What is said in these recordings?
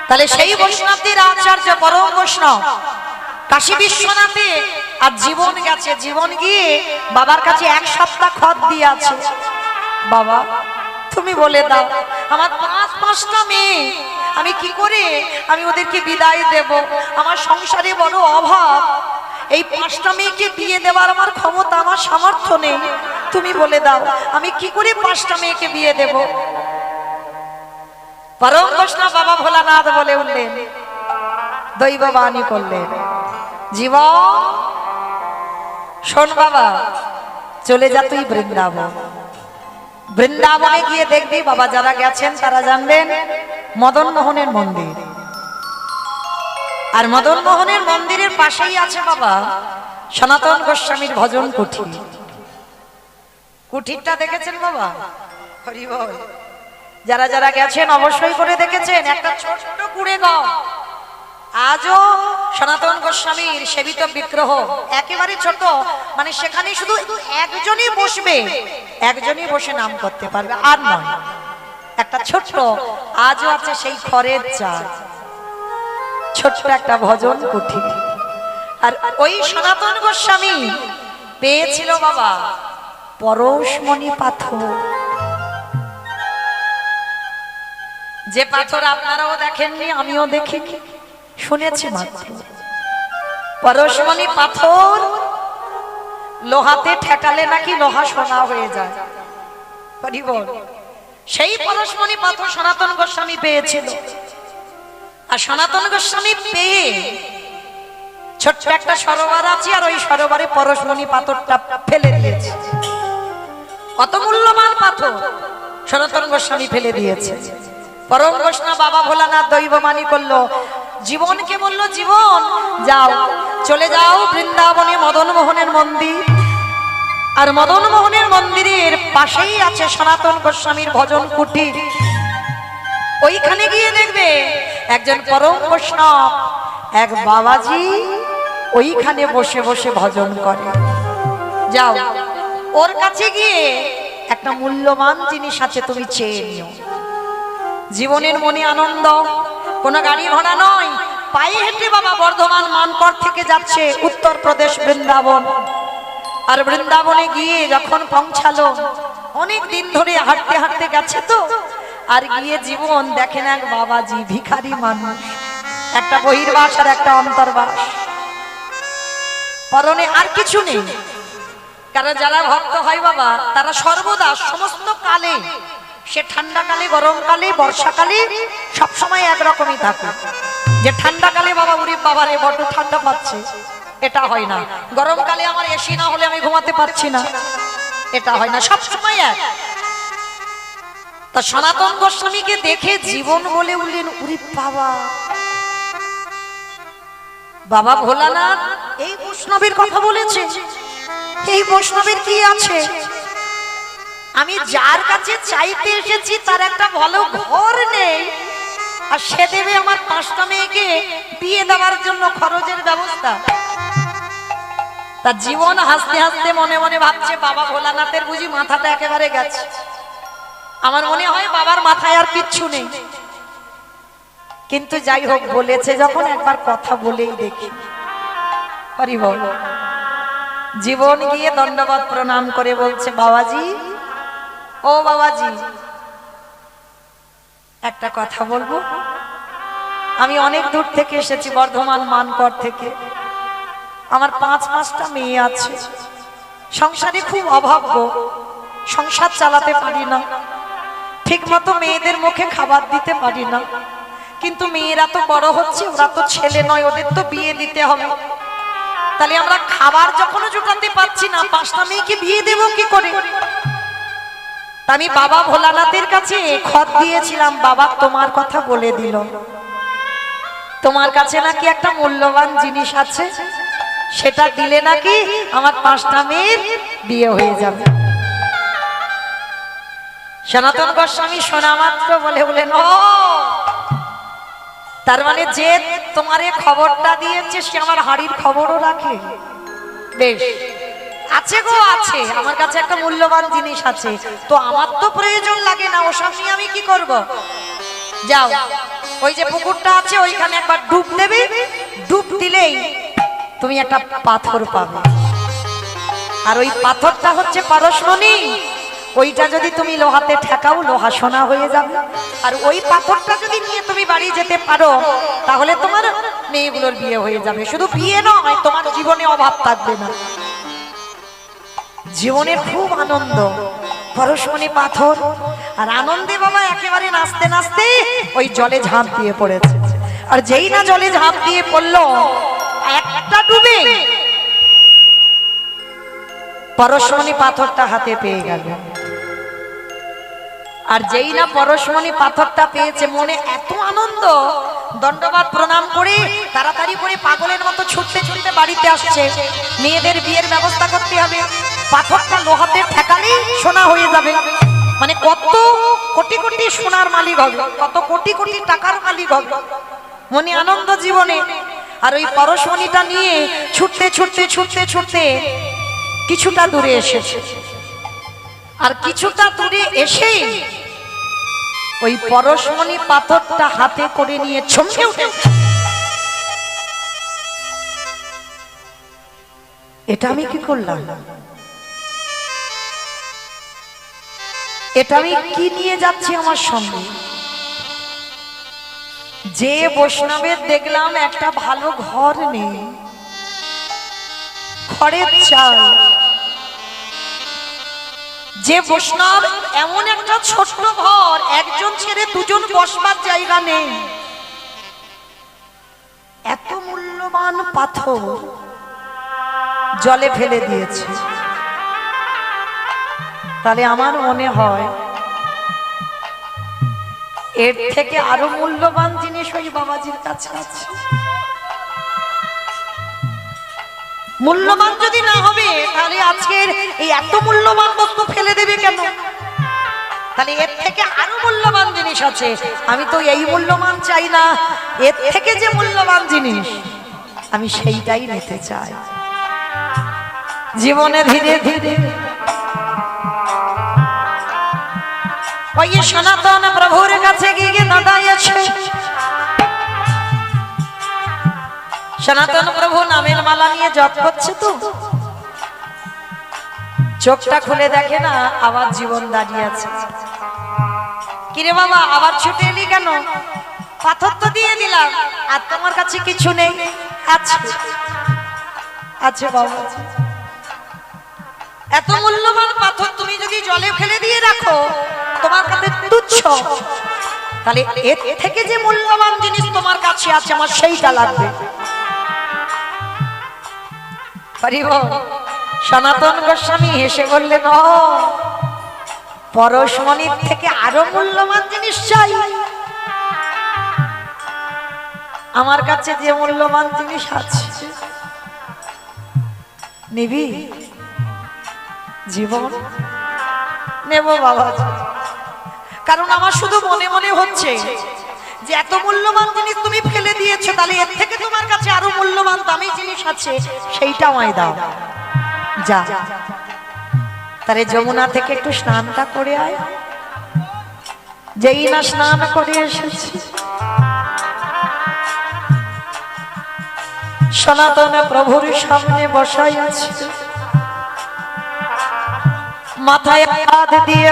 তাহলে সেই বৈষ্ণবদের আচার্য পরম বৈষ্ণব কাশী বিশ্বনাথে আর জীবন গেছে, জীবন গিয়ে বাবার কাছে এক সপ্তাহ খত দিয়ে আছে, বাবা তুমি বলে দাও আমার পাঁচটা মেয়ে, আমি কি করে আমি ওদেরকে বিদায় দেব, আমার সংসারে বড় অভাব, এই পাঁচটা মেয়েকে বিয়ে দেওয়ার আমার ক্ষমতা আমার সামর্থ্য নেই, তুমি বলে দাও আমি কি করে পাঁচটা মেয়েকে বিয়ে দেব। পরম বৈষ্ণব বাবা ভোলানাথ বলে উঠলেন, দৈববাণী করলেন, জীবন শোন বাবা, চলে যা তুই বৃন্দাবন, বৃন্দাবনে গিয়ে দেখবি বাবা যারা গেছেন তারা জানবেন মদন মোহনের মন্দির, আর মদন মোহনের মন্দিরের পাশেই আছে বাবা সনাতন গোস্বামীর ভজন কুঠির। কুঠিরটা দেখেছেন বাবা? হরি বল। যারা যারা গেছেন অবশ্যই করে দেখেছেন, একটা ছোট্ট কুড়ে ঘর, আজও সনাতন গোস্বামীর সেবিত বিগ্রহ, একেবারে ছোট, মানে সেখানে শুধু একজনই বসবে, একজনই বসে নাম করতে পারবে, আর নয়, একটা ছোট্ট আজও আছে সেই খড়ের চাল, ছোট্ট একটা ভজন কুঠির। আর ওই সনাতন গোস্বামী পেয়েছিল বাবা পরশমণি পাথর, যে পাথর আপনারাও দেখেননি আমিও দেখিনি, শুনেছি মাত্র। পরশমণি পাথর লোহাতে ঠেকালে নাকি লোহা সোনা হয়ে যায়, সেই পরশমণি পাথর সনাতন গোস্বামী পেয়েছিল। আর সনাতন গোস্বামী পেয়ে ছোট্ট একটা সরোবর আছে, আর ওই সরোবরে পরশমণি পাথরটা ফেলে দিয়েছে, অত মূল্যবান পাথর সনাতন গোস্বামী ফেলে দিয়েছে। পরম বৈষ্ণব বাবা ভোলানাথ দৈববাণী করলো, জীবনকে বলল, জীবন যাও, চলে যাও বৃন্দাবনে মদন মোহনের মন্দির, আর মদন মোহনের মন্দিরের পাশেই আছে সনাতন গোস্বামীর ভজন কুঠির, ওইখানে গিয়ে দেখবে একজন পরম বৈষ্ণব এক বাবাজি ওইখানে বসে বসে ভজন করে, যাও ওর কাছে গিয়ে একটা মূল্যবান জিনিস আছে তুমি চেয়ে নিও। জীবনের মনে আনন্দ, কোনো গাড়ি ঘোড়া নয়, পায়ে হেঁটে বাবা বর্ধমান মানকড় থেকে যাচ্ছে উত্তরপ্রদেশ বৃন্দাবন। আর বৃন্দাবনে গিয়ে যখন পৌঁছালো, অনেক দিন ধরে হাঁটতে হাঁটতে গেছে তো, আর গিয়ে জীবন দেখেন এক বাবাজি ভিখারি মানুষ, একটা বহির্বাস আর একটা অন্তর্বাস, পরনে আর কিছু নেই। কারণ যারা ভক্ত হয় বাবা তারা সর্বদা সমস্ত কালে, সে ঠান্ডাকালে গরমকালে বর্ষাকালে সবসময় একরকমই থাকে। যে ঠান্ডাকালে বাবা উরি বাবারে বড্ড ঠান্ডা পাচ্ছে, এটা হয় না। গরমকালে আমার এসি না হলে আমি ঘুমাতে পারছি না, এটা হয় না, সবসময় এক। তা সনাতন গোস্বামীকে দেখে জীবন বলে উঠলেন, উরি বাবা, বাবা ভোলানাথ এই বৈষ্ণবের কথা বলেছে, এই বৈষ্ণবের কি আছে? আমি যার কাছে চাইতে এসেছি তার একটা ভালো ঘর নেই, আর সে দেবে আমার পাঁচটা মেয়েকে বিয়ে দেওয়ার জন্য খরচের ব্যবস্থা। তার জীবন হাসতে হাসতে মনে মনে ভাবছে, বাবা ভোলানাথের বুঝি মাথাটা একেবারে গেছে। আমার মনে হয় বাবার মাথায় আর কিচ্ছু নেই, কিন্তু যাই হোক বলেছে যখন একবার কথা বলেই দেখি। হরি বল। জীবন গিয়ে দণ্ডবত প্রণাম করে বলছে, বাবাজি, ও বাবাজি, একটা কথা বলবো? আমি অনেক দূর থেকে এসেছি, বর্ধমান মানকড় থেকে, আমার পাঁচটা মেয়ে আছে, সংসারে খুব অভাব গো, সংসার চালাতে পারি না, ঠিক মতো মেয়েদের মুখে খাবার দিতে পারি না, কিন্তু মেয়েরা তো বড় হচ্ছে, ওরা তো ছেলে নয়, ওদের তো বিয়ে দিতে হবে, তাহলে আমরা খাবার যখন জোটাতে পারছি না, পাঁচটা মেয়েকে বিয়ে দেবো কি করে? আমি বাবা ভোলানাথের কাছে খত দিয়েছিলাম, বাবা তোমার কথা বলে দিল, তোমার কাছে নাকি একটা মূল্যবান জিনিস আছে, সেটা দিলে নাকি আমার পাঁচটা মেয়ের বিয়ে হয়ে যাবে। সনাতন গোস্বামী শোনা মাত্র বলে বলেন, ও তার মানে যে তোমার এই খবরটা দিয়েছে সে আমার হাড়ির খবরও রাখে। বেশ, আছে গো আছে, আমার কাছে একটা মূল্যবান জিনিস আছে, তো আমার তো প্রয়োজন লাগে না, ওসব নিয়ে আমি কি করব? যাও ওই যে পুকুরটা আছে ওইখানে একবার ডুব দেবে, ডুব দিলেই তুমি একটা পাথর পাবে, আর ওই পাথরটা হচ্ছে পরশমণি। ওইটা যদি তুমি লোহাতে ঠেকাও লোহা সোনা হয়ে যাবে, আর ওই পাথরটা যদি নিয়ে তুমি বাড়ি যেতে পারো তাহলে তোমার মেয়েগুলোর বিয়ে হয়ে যাবে। শুধু বিয়ে নয়, তোমার জীবনে অভাব থাকবে না, জীবনে খুব আনন্দ। পরশমণি পাথর, আর আনন্দে বাবা একেবারে নাচতে নাচতে ওই জলে ঝাঁপ দিয়ে পড়েছে। আর যেই না জলে ঝাঁপ দিয়ে পড়লো, একটা ডুবে পরশমণি পাথরটা হাতে পেয়ে গেল। আর যেই না পরশমণি পাথরটা পেয়েছে, মনে এত আনন্দ, দণ্ডবাদ প্রণাম করে তাড়াতাড়ি করে পাগলের মতো ছুটতে ছুটতে বাড়িতে আসছে। মেয়েদের বিয়ের ব্যবস্থা করতে হবে, পাথরটা লোহাতে ঠেকালেই সোনা হয়ে যাবে। মানে কত কোটি কোটি সোনার মালিক হবে, কত কোটি কোটি টাকার মালিক হবে, মনে আনন্দ জীবনে। আর ওই পরশমণিটা নিয়ে ছুটতে ছুটতে ছুটতে ছুটতে কিছুটা দূরে এসেছে। আর কিছুটা দূরে এসেই ওই পরশমণি পাথরটা হাতে করে নিয়ে চমকে উঠে, এটা আমি কি করলাম, এটা আমি কি নিয়ে যাচ্ছি আমার সঙ্গে। যে বৈষ্ণবের দেখলাম একটা ভালো ঘর নেই, খড়ের চাল, যে বৈষ্ণব এমন একটা ছোট্ট ঘর, একজন ছেড়ে দুজন বসবার জায়গা নেই, এত মূল্যবান পাথর জলে ফেলে দিয়েছে, তাহলে আমার মনে হয় এর থেকে আরো মূল্যবান জিনিস ওই বাবাজির কাছে আছে। মূল্যবান যদি না হবে তাহলে আজকের এই এত মূল্যবান বস্তু ফেলে দেবে কেন? তাহলে এর থেকে আরো মূল্যবান জিনিস আছে। আমি তো এই মূল্যবান চাই না, এর থেকে যে মূল্যবান জিনিস আমি সেইটাই নিতে চাই। জীবনে ধীরে ধীরে ওই সনাতন প্রভুর কাছে গিয়ে দাঁড়িয়েছে। সনাতন প্রভু নামের মালা নিয়ে জপ করছে, তো চোখটা খুলে দেখে না, আবার জীবন দাঁড়িয়ে আছে। কিরে বাবা, আবার ছুটে এলি কেন? পাথর তো দিয়ে দিলাম, আর তোমার কাছে কিছু নেই? আছে, আছে বাবা, এত মূল্যবান পাথর তুমি যদি জলে ফেলে দিয়ে রাখো তোমার কাছে তুচ্ছ, তাহলে এর থেকে যে মূল্যবান জিনিস তোমার কাছে আছে আমার সেইটা লাগবে। সনাতন গোস্বামী হেসে বললেন, পরশমণির থেকে আরো মূল্যবান জিনিস চাই? আমার কাছে যে মূল্যবান জিনিস আছে নিবি? জীবন নেব বাবা, কারণ আমার শুধু মনে মনে হচ্ছে যে এত মূল্যবান জিনিস তুমি ফেলে দিয়েছো, তাহলে এর থেকে তোমার কাছে আরো মূল্যবান দামি জিনিস আছে, সেইটা আমায় দাও। যা, তারে যমুনা থেকে একটু স্নানটা করে আয়। যেই না স্নান করে এসেছি, সনাতন প্রভুর সামনে বসাই আছে, মাথায় হাত দিয়ে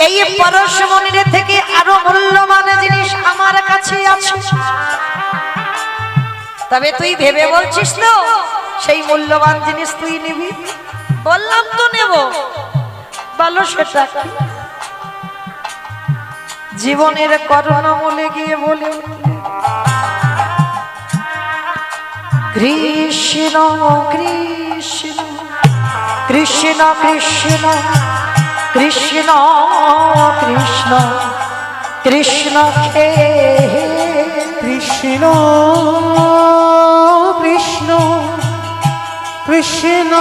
এই পরশমণির থেকে আরো মূল্যবান জিনিস আমার কাছে আছে। তবে তুই ভেবে বলছিস তো সেই মূল্যবান জিনিস তুই নিবি? বললাম তো নেব, বলো সেটা কি? জীবনের করুণামূলে গিয়ে বলে, কৃষ্ণ কৃষ্ণ কৃষ্ণ কৃষ্ণ কৃষ্ণ কৃষ্ণ কৃষ্ণ হে কৃষ্ণ কৃষ্ণ কৃষ্ণ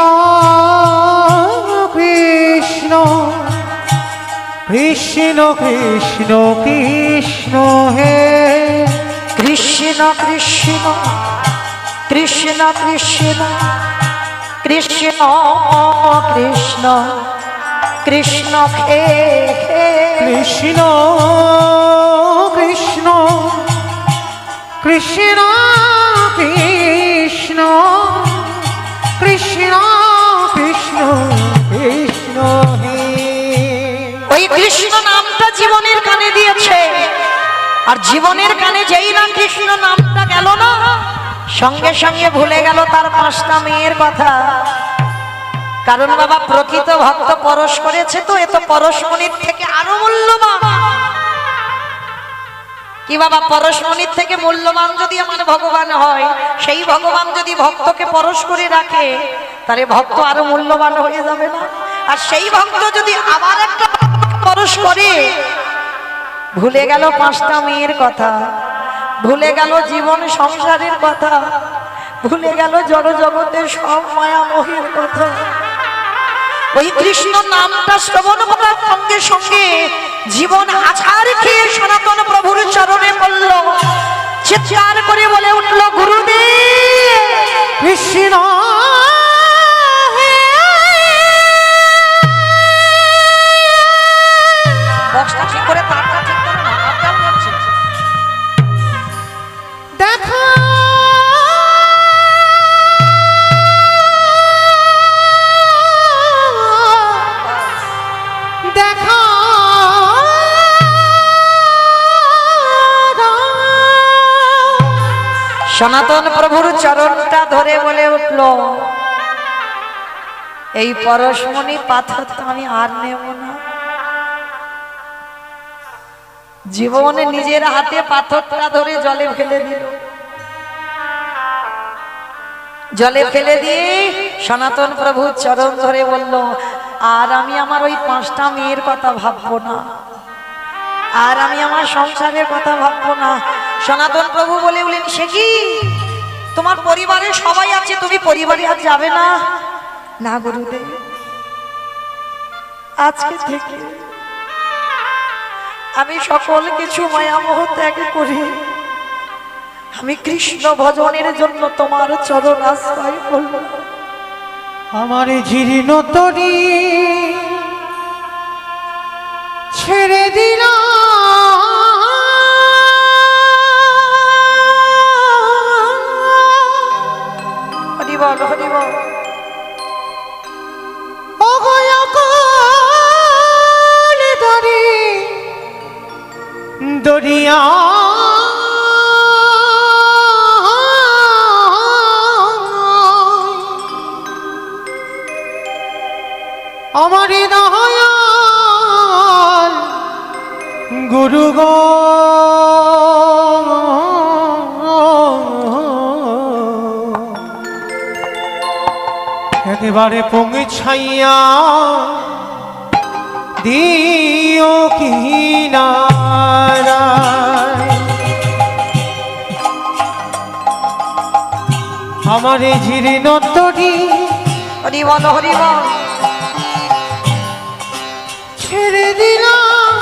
কৃষ্ণ কৃষ্ণ কৃষ্ণ কৃষ্ণ হে কৃষ্ণ কৃষ্ণ কৃষ্ণ কৃষ্ণ কৃষ্ণ কৃষ্ণ কৃষ্ণ খে কৃষ্ণ কৃষ্ণ কৃষ্ণ কৃষ্ণ কৃষ্ণ কৃষ্ণ কৃষ্ণ হে। ওই কৃষ্ণ নামটা জীবনের কানে দিয়েছে, আর জীবনের কানে যেই না কৃষ্ণ নামটা গেল না, সঙ্গে সঙ্গে ভুলে গেল তার 5টা মেয়ের কথা। কারণ বাবা প্রকৃত ভক্ত পরশ করেছে, তো এ তো পরশমণির থেকে আরো মূল্যবান। কি বাবা, পরশমণির থেকে মূল্যবান যদি আমার ভগবান হয়, সেই ভগবান যদি ভক্তকে পরশ করে রাখে, তাহলে ভক্ত আরো মূল্যবান হয়ে যাবে না? আর সেই ভক্ত যদি আবার একটা পরশ করে, ভুলে গেল 5টা মেয়ের কথা, ভুলে গেল জীবন সংসারের কথা, ভুলে গেল জড় জগতের সব মায়া মোহের কথা। ওই কৃষ্ণ নামটা শ্রবণ করার সঙ্গে সঙ্গে জীবন আছাড় খেয়ে সনাতন প্রভুর চরণে পড়ল, চিৎকার করে বলে উঠল, গুরুদেব কৃষ্ণ বক্সটা ঠিক করে, তারটা ঠিক করে না, আর কেমন হচ্ছে? দেখা দেখা সনাতন প্রভুর চরণটা ধরে বলে উঠল, এই পরশমণি পাথর তো আমি আর নেব না। জীবনে নিজের হাতে পাথরটা ধরে জলে ফেলে দিল। জলে ফেলে দিয়ে সনাতন প্রভুর চরণ ধরে বলল, আর আমি আমার ওই 5টা মেয়ের কথা ভাববো না, আর আমি আমার সংসারের কথা ভাববো না। সনাতন প্রভু বলে বলেন, সে কি, তোমার পরিবারে সবাই আছে, তুমি পরিবারে আর যাবে না? না গুরুদেব, আজকে থেকে আমি সকল কিছু মায়ামোহ ত্যাগ করি, আমি কৃষ্ণ ভজনের জন্য তোমার চরণ আশ্রয় করব। আমার জীর্ণ তরি ছেড়ে দিলাম, হরি বল হরি বল। দরিয়া আমার দয়াল গুরু গো, একেবারে পৌঁছাইয়া দিও কিনারায় আমার জীর্ণ তরি। হরি বল হরি বল। ছেড়ে দিলাম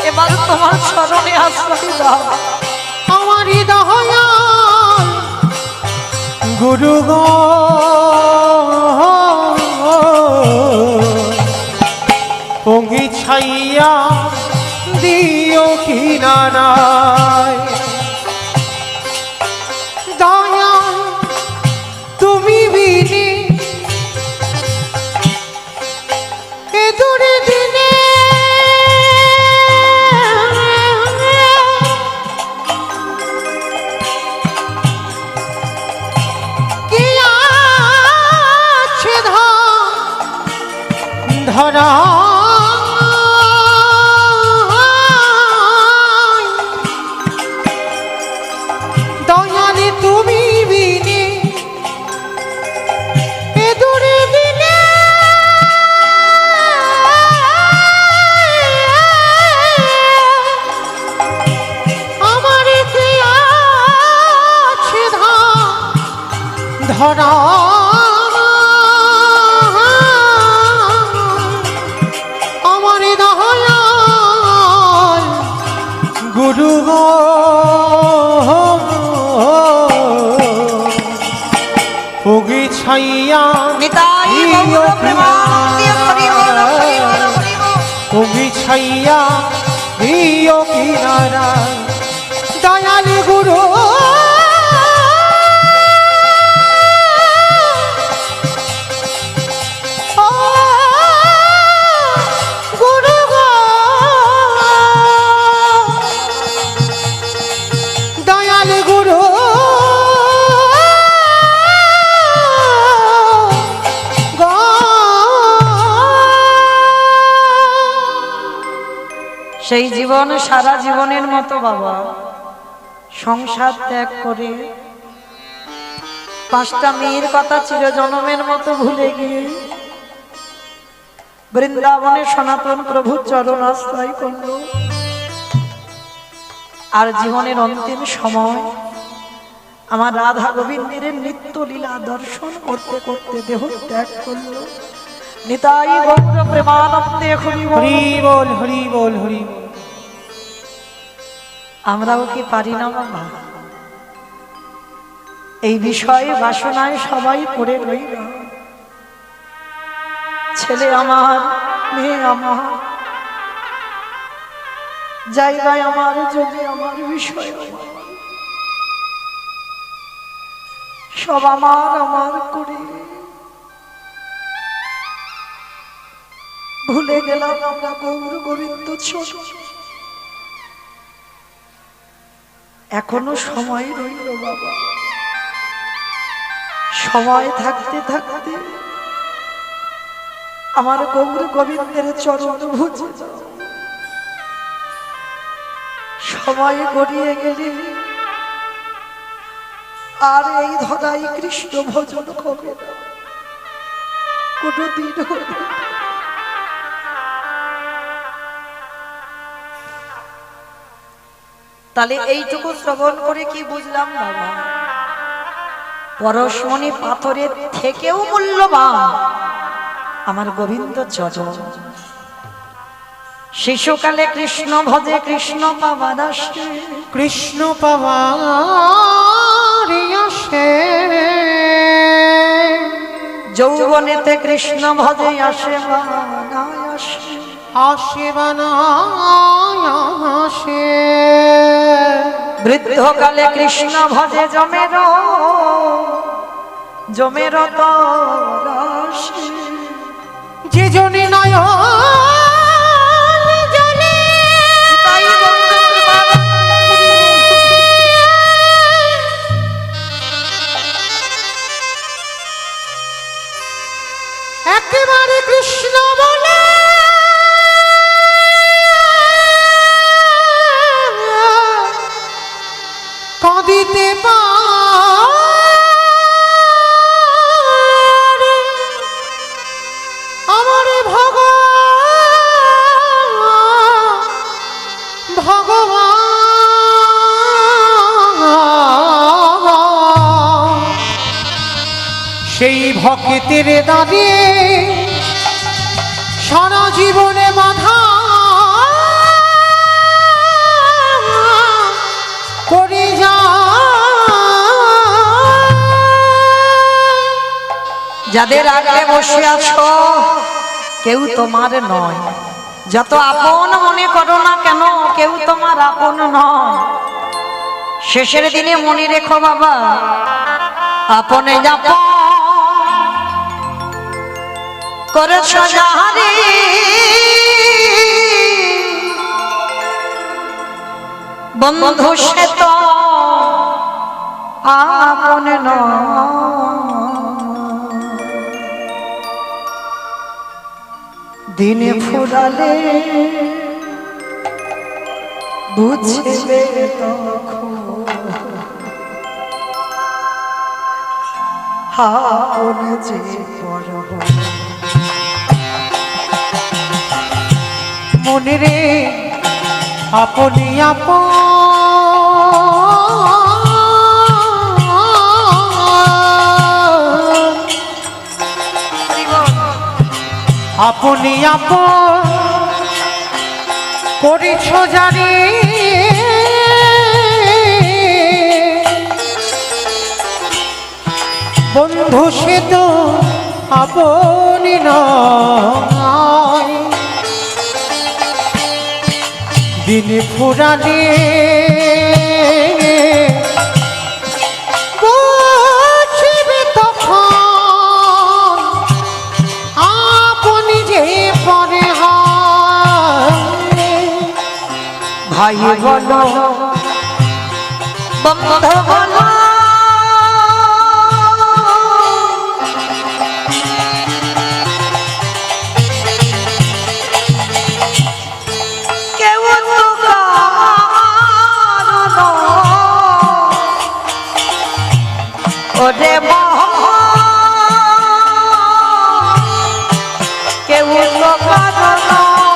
এবার তোমার চরণে আশ্রয় দাও। আমার দয়া গুরু গো, পৌঁছাইয়া দিও কিনারায়। দয়া তুমি বিনে এ দূরে দিনে কি আছে ধরা দয়ালে তুমি বিনে এ দূরে দিনে আমার কি আছে ধরা আমার দয়াল গুরু গো ওগি ছাইয়া নিতাই গৌর প্রেমানন্দে হরি বল হরি বল হরি বল। ওগি ছাইয়া প্রিয় কিনারা দয়াল গুরু সেই জীবন সারা জীবনের মতো বাবা সংসার ত্যাগ করে 5টা মেয়ের কথা চিরজনমের মতো ভুলে গিয়ে বৃন্দাবনে সনাতন প্রভুর চরণ আশ্রয় করল। আর জীবনের অন্তিম সময় আমার রাধা গোবিন্দের নিত্য লীলা দর্শন করতে করতে দেহ ত্যাগ করল। নিতাই গৌর প্রেমানন্দে হরি হরি বল হরি বল হরি বল। আমরাও কি পারি না বাবা? এই বিষয়ে বাসনায় সবাই পড়ে রইল। ছেলে আমার, মেয়ে আমার, জায়গায় আমার, জমি আমার, বিষয় আমার, সব আমার আমার করে ভুলে গেলাম আমরা গৌর গোবিন্দ ছোট। এখনো সময় রইল বাবা, সময় থাকতে থাকতে আমার গৌর গোবিন্দের চরণ ভুজে যাও। সময় গড়িয়ে গেলে আর এই ধরাই কৃষ্ণ ভজন হবে না কোনদিন হবে না। তাহলে এইটুকু শ্রবণ করে কি বুঝলাম বাবা? পরশমণি পাথরের থেকেও মূল্যবান আমার গোবিন্দ চরণ। শিশুকালে কৃষ্ণ ভজে কৃষ্ণ পাবার আসে, কৃষ্ণ পাওয়ার আসে, যৌবনেতে কৃষ্ণ ভজে আসে বানায় আসে, আসে বানায় আসে, বৃদ্ধকালে কৃষ্ণ ভজে জমের জমের তরাসে, যে জনে নয় একেবারে কৃষ্ণ বলে কাঁদিতে পারে আমার ভগবান সেই ভক্তের দাঁড়িয়ে সারা জীবনে বাধা করে যাদের আগে বসে আছো কেউ তোমার নয়, যত আপন মনে করো না কেন কেউ তোমার আপন নয়। শেষের দিনে মনে রেখো বাবা, আপনে আপন করেছ যাহারে বন্ধু সে তো আপন নয়। দিনে ফুরালে বুঝবে তখন আপন যে পরব। মনে রে আপনি আপন আপনি আপন করেছ জানি বন্ধু সে তো আপনি নয় দিন ফুরালে বুঝবে তখন আপনি যে পরে হয় ভাই বলো বন্ধু বলো কেউ তো কারো নয়। ওরে কেউ তো কারো নয়।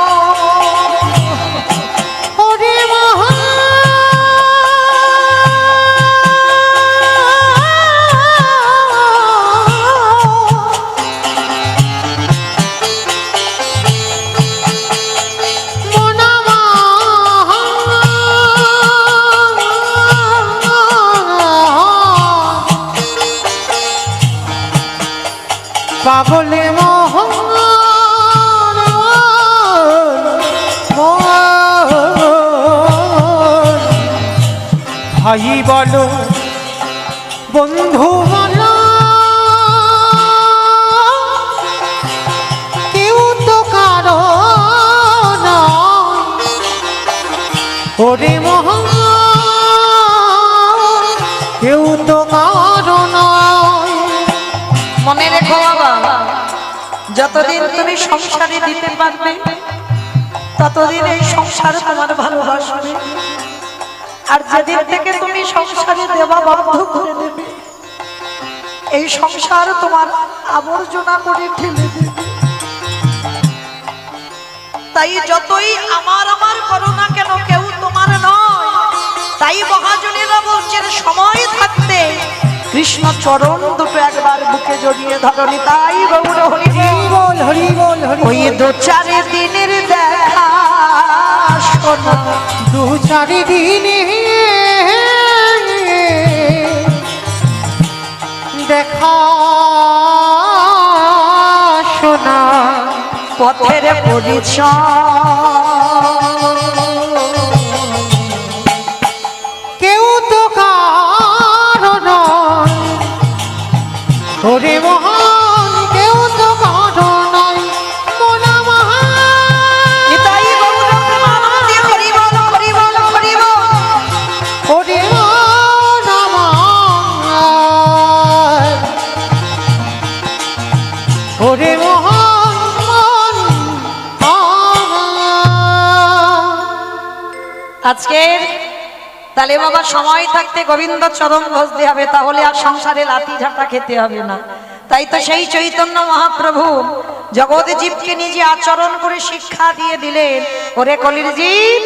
ওরে মহা পাগলে মোহন ভাই বলো বন্ধু বলো কেউ তো কারো নয় ওরে মোহন কেউ তো কারো নয় মনে রেখো বাবা, যতদিন তুমি সংসারে দিতে পারবে ততদিন এই সংসার তোমার ভালোবাসবে, আর যেদিন থেকে তুমি সংসারে দেওয়া বন্ধ করে দেবে এই সংসার তোমার আবর্জনা করে ঠেলে দেবে। তাই যতই আমার আমার করো না কেন কেউ তোমার নয়। তাই মহাজনেরা বলছেন সময় থাকতে কৃষ্ণ চরণ দুটো একবার বুকে জড়িয়ে ধরনি। তাই গৌর হরি বল হরি বল হরি ওই দু চার দিনের দেখা শোনা দু চারি দিনে দেখা শোনা পথের পরিচয় কেউ তো কারো নয় ওরে মহান কেউ তো কারো নয় মোনা মহান নিতাই গৌর প্রেমানন্দে হরি বল হরি বল হরি বল। ওরে মোনা মহান ওরে মহান আজকের তাহলে বাবা সময় থাকতে গোবিন্দ চরণ ভজতে হবে, তাহলে আর সংসারে লাঠি ঝাঁটা খেতে হবে না। তাই তো সেই চৈতন্য মহাপ্রভু জগৎ জীবকে নিজে আচরণ করে শিক্ষা দিয়ে দিলেন, ওরে কলির জীব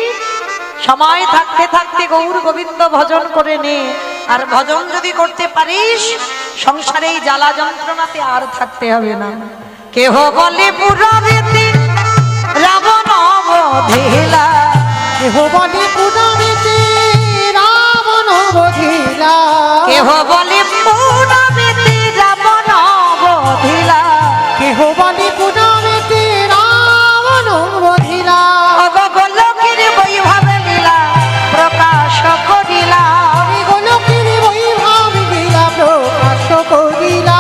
সময় থাকতে থাকতে গৌর গোবিন্দ ভজন করে নে, আর ভজন যদি করতে পারিস সংসারে এই জ্বালা যন্ত্রণাতে আর থাকতে হবে না। কেহ বলে পুরাবেতে রাবণ বধিলা, কেহ বলে পুরাণেতে রাবণ বধিলা কেহ বলে পুরাবেতে রাবণ বধিলা, কেহ বলে পুরাণেতে রাবণ বধিলা গোলকের বৈভবে লীলা প্রকাশ করিলা, গোলকের বৈভব লীলা প্রকাশ করিলা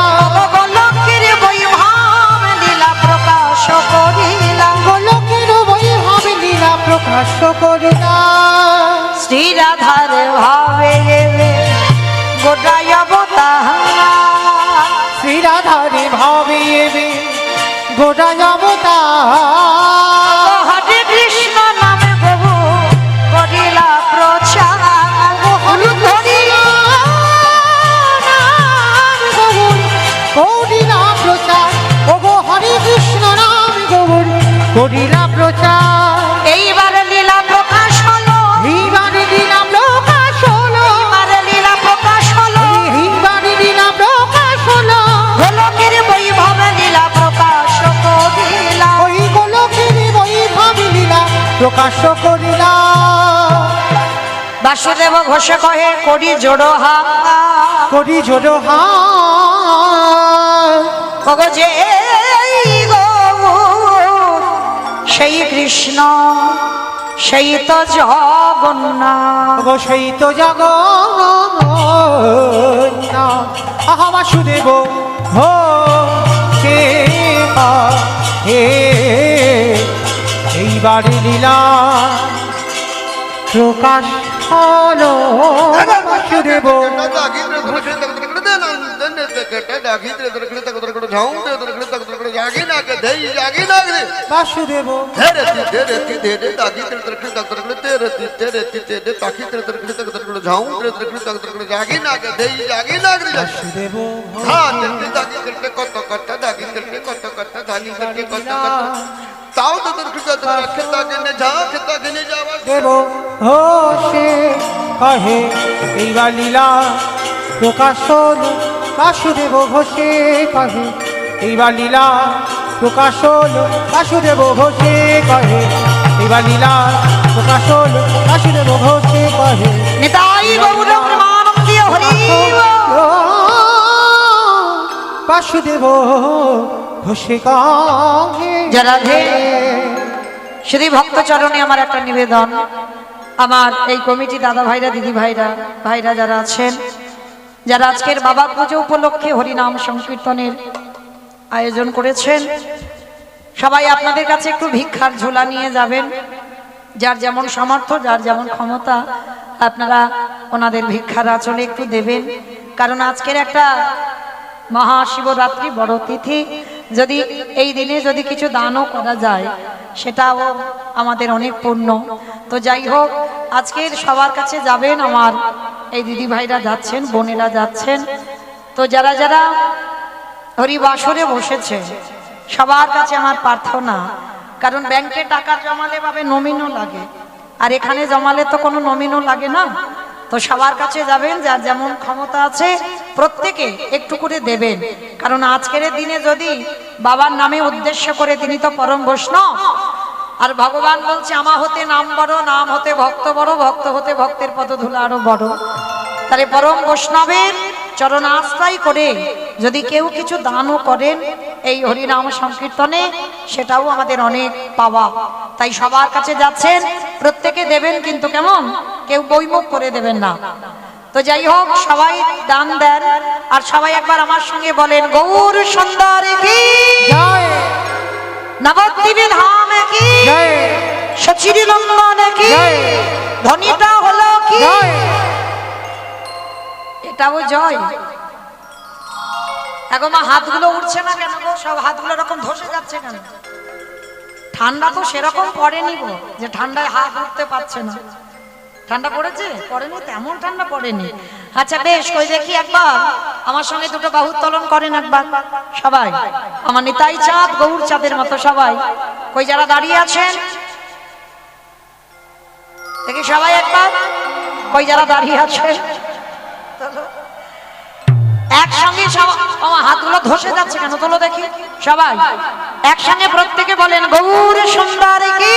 গোলকের বৈভব লীলা প্রকাশ করিলা, গোলকের বৈভব লীলা প্রকাশ করিলা শ্রী রাধার ভাবে গোটায় অবতার, শ্রী রাধারে ভাবে গোটা জবতা হরে কৃষ্ণ নামে বহু করিলা প্রচার, করিলা প্রচার ওগো হরে কৃষ্ণ নাম গৌর করিলা প্রচার এইবার লীলা প্রকাশ হলো, এইবারে লীলা প্রকাশ হলো এইবার লীলা প্রকাশ হলো, এইবারে লীলা প্রকাশ হলো গোলকের বৈভব লীলা প্রকাশ করিলা, প্রকাশ করিলা বাসুদেব ঘোষে কহে করি জোড়ো হা করি জোড় ওগো যে গৌর সেই কৃষ্ণ সেই তো জগন্নাথ গো সেই তো জগন্নাথ আহা বাসুদেব হো সে হে এইবারে লীলা প্রকাশ হলো বাসুদেব বাসুদেব বাসুদেব দেব হো সে কহে এইবার লীলা প্রকাশ হলো বাসুদেব ঘোষে কহে এইবার লীলা প্রকাশ হলো বাসুদেব ঘোষে কহে এইবার লীলা প্রকাশ হলো বাসুদেব ঘোষে কহে নিতাই গৌর প্রেমানন্দে হরি বাসুদেব ঘোষে কহে রাধে শ্রী ভক্ত চরণে আমার একটা নিবেদন আমার এই কমিটি দাদা ভাইরা দিদি ভাইরা যারা আছেন যারা আজকের বাবা পুজো উপলক্ষে হরিনাম সংকীর্তনের আয়োজন করেছেন সবাই আপনাদের কাছে একটু ভিক্ষার ঝোলা নিয়ে যাবেন যার যেমন সামর্থ্য যার যেমন ক্ষমতা আপনারা ওনাদের ভিক্ষার আঁচলে একটু দেবেন কারণ আজকের একটা মহাশিবরাত্রি বড় তিথি যদি এই দিনে যদি কিছু দানও করা যায় সেটাও আমাদের অনেক পুণ্য তো যাই হোক আজকের সবার কাছে যাবেন আমার এই দিদি ভাইরা যাচ্ছেন বোনেরা যাচ্ছেন তো যারা যারা হরিবাসরে বসেছে সবার কাছে আমার প্রার্থনা কারণ ব্যাংকে টাকা জমালে ভাবে নমিনও লাগে আর এখানে জমালে তো কোনো নমিনও লাগে না তো সবার কাছে যাবেন যার যেমন ক্ষমতা আছে প্রত্যেকে একটু করে দেবেন কারণ আজকের দিনে যদি বাবার নামে উদ্দেশ্য করে তিনি তো পরম বৈষ্ণব আর ভগবান বলছে আমা হতে নাম বড় নাম হতে ভক্ত বড় ভক্ত হতে ভক্তের পদধূলা আরো বড় তাহলে পরম বৈষ্ণবের চরণাশ্রয় করে যদি কেউ কিছু দানও করেন এই হরিনাম সংকীর্তনে সেটাও আমাদের অনেক পাওয়া তাই সবার কাছে যাচ্ছেন প্রত্যেকে দেবেন কিন্তু কেমন কেউ বইমুখ করে দেবেন না তো যাই হোক সবাই দান দেন আর সবাই একবার আমার সঙ্গে বলেন গৌর সুন্দর কি জয় নবদ্বীপ ধাম কি জয় সচির নন্দন কি জয় ধ্বনিটা হলো কি জয় এটাও জয় এখন মা হাতগুলো উঠছে না কেন গো সব হাতগুলো এরকম ধসে যাচ্ছে কেন ঠান্ডা তো সেরকম পড়েনি গো যে ঠান্ডায় হাত উঠতে পারছে না ঠান্ডা পড়েছে পড়েনি তেমন ঠান্ডা পড়েনি আচ্ছা বেশ কই দেখি একবার আমার সঙ্গে দুটো বাহু উত্তোলন করেন একবার সবাই আমার নিতাই চাঁদ গৌর চাঁদের মতো সবাই কই যারা দাঁড়িয়ে আছেন দেখি সবাই একবার কই যারা দাঁড়িয়ে আছে একসঙ্গে আমার হাতগুলো ধসে যাচ্ছে কেন তোলো দেখি সবাই একসঙ্গে প্রত্যেকে বলেন গৌর সুন্দর কি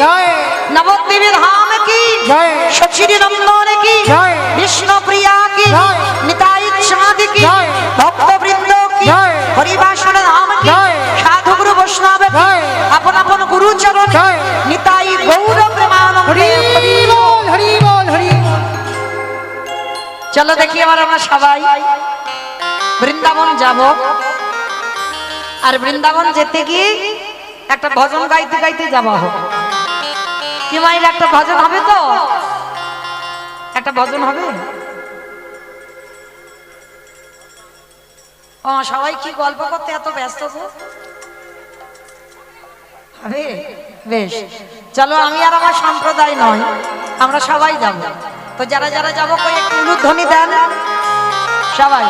জয় নবদ্বীপ ধাম কি জয় সচির নন্দন কি জয় বিষ্ণু প্রিয়া কি জয় নিতাই চাঁদ কি জয় ভক্তবৃন্দ কি জয় হরিবাসর ধাম কি জয় সাধু গুরু বৈষ্ণব কি জয় আপন আপন গুরু চরণ জয় নিতাই গৌর প্রেমানন্দে হরি বল হরি বল হরি চলো দেখি এবার আমরা সবাই বৃন্দাবন যাব আর বৃন্দাবন যেতে গিয়ে একটা ভজন গাইতে গাইতে যাওয়া হবে কি মাইল একটা ভজন হবে তো একটা ভজন হবে ও সবাই কি গল্প করতে এত ব্যস্ত গো হবে বেশ চলো আমি আর আমার সম্প্রদায় নয় আমরা সবাই যাব তো যারা যারা যাবো কই একটু উলুধ্বনি দেন সবাই